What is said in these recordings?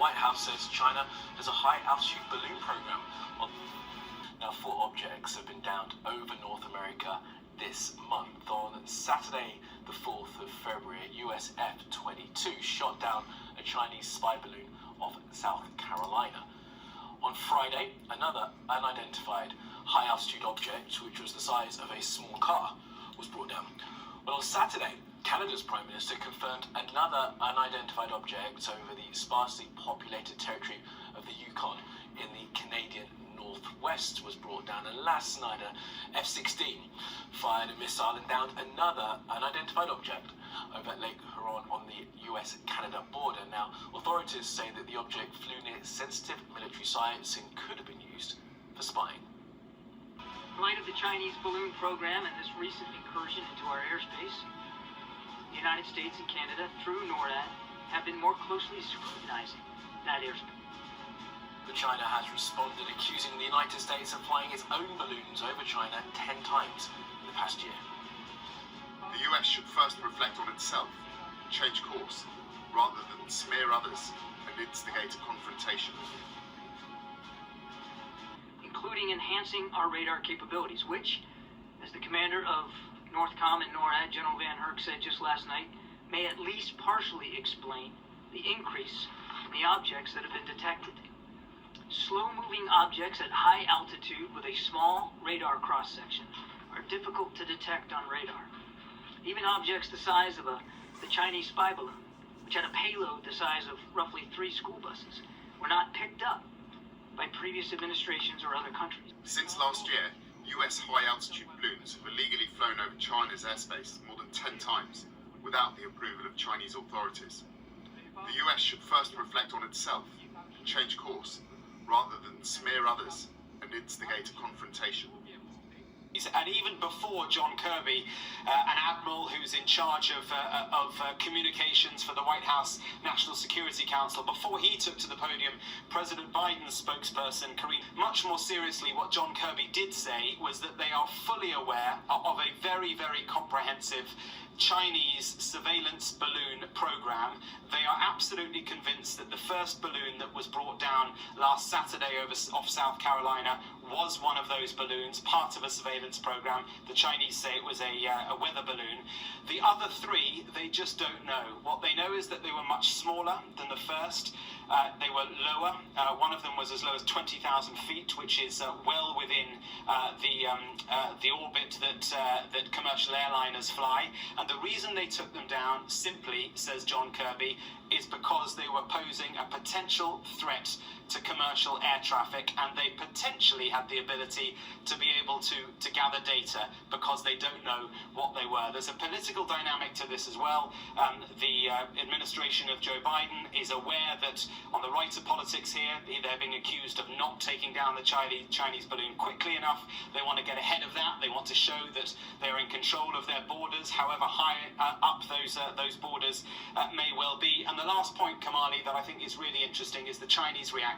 White House says China has a high-altitude balloon program. Now, 4 objects have been downed over North America this month. On Saturday, the 4th of February, a US F-22 shot down a Chinese spy balloon off South Carolina. On Friday, another unidentified high-altitude object, which was the size of a small car, was brought down. Well, on Saturday, Canada's Prime Minister confirmed another unidentified object over the sparsely populated territory of the Yukon in the Canadian Northwest was brought down. And last night, a F-16 fired a missile and downed another unidentified object over Lake Huron on the US-Canada border. Now, authorities say that the object flew near sensitive military sites and could have been used for spying. In light of the Chinese balloon program and this recent incursion into our airspace, the United States and Canada, through NORAD, have been more closely scrutinizing that airspace. But China has responded, accusing the United States of flying its own balloons over China 10 times in the past year. The US should first reflect on itself, change course, rather than smear others and instigate a confrontation. Including enhancing our radar capabilities, which, as the commander of NORTHCOM and NORAD, General Van Herk, said just last night, may at least partially explain the increase in the objects that have been detected. Slow-moving objects at high altitude with a small radar cross-section are difficult to detect on radar. Even objects the size of the Chinese spy balloon, which had a payload the size of roughly 3 school buses, were not picked up by previous administrations or other countries. Since last year, US high-altitude balloons have illegally flown over China's airspace more than 10 times without the approval of Chinese authorities. The US should first reflect on itself, change course, rather than smear others and instigate a confrontation. And even before John Kirby, an admiral who's in charge of communications for the White House National Security Council, before he took to the podium, President Biden's spokesperson, Karine, much more seriously, what John Kirby did say was that they are fully aware of a very, very comprehensive Chinese surveillance balloon program. They are absolutely convinced that the first balloon that was brought down last Saturday off South Carolina was one of those balloons, part of a surveillance program. The Chinese say it was a weather balloon. The other 3, they just don't know. What they know is that they were much smaller than the first. They were lower. One of them was as low as 20,000 feet, which is well within the orbit that commercial airliners fly. And the reason they took them down, simply, says John Kirby, is because they were posing a potential threat to commercial air traffic, and they potentially had the ability to be able to gather data because they don't know what they were. There's a political dynamic to this as well. The administration of Joe Biden is aware that on the right of politics here, they're being accused of not taking down the Chinese balloon quickly enough. They want to get ahead of that. They want to show that they're in control of their borders, however high up those borders may well be. And the last point, Kamali, that I think is really interesting is the Chinese reaction.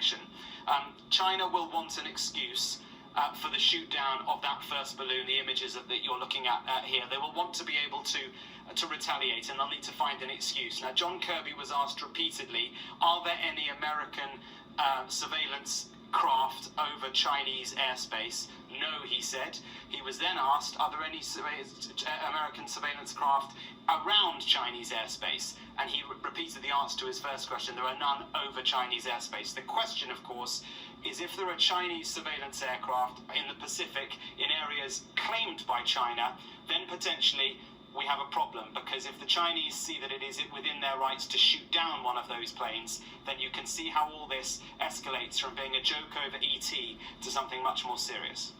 China will want an excuse for the shoot down of that first balloon, the images that you're looking at here. They will want to be able to retaliate, and they'll need to find an excuse. Now, John Kirby was asked repeatedly, are there any American surveillance craft over Chinese airspace? No, he said. He was then asked, are there any American surveillance craft around Chinese airspace? And he repeated the answer to his first question, there are none over Chinese airspace. The question, of course, is if there are Chinese surveillance aircraft in the Pacific in areas claimed by China, then potentially we have a problem, because if the Chinese see that it is within their rights to shoot down one of those planes, then you can see how all this escalates from being a joke over ET to something much more serious.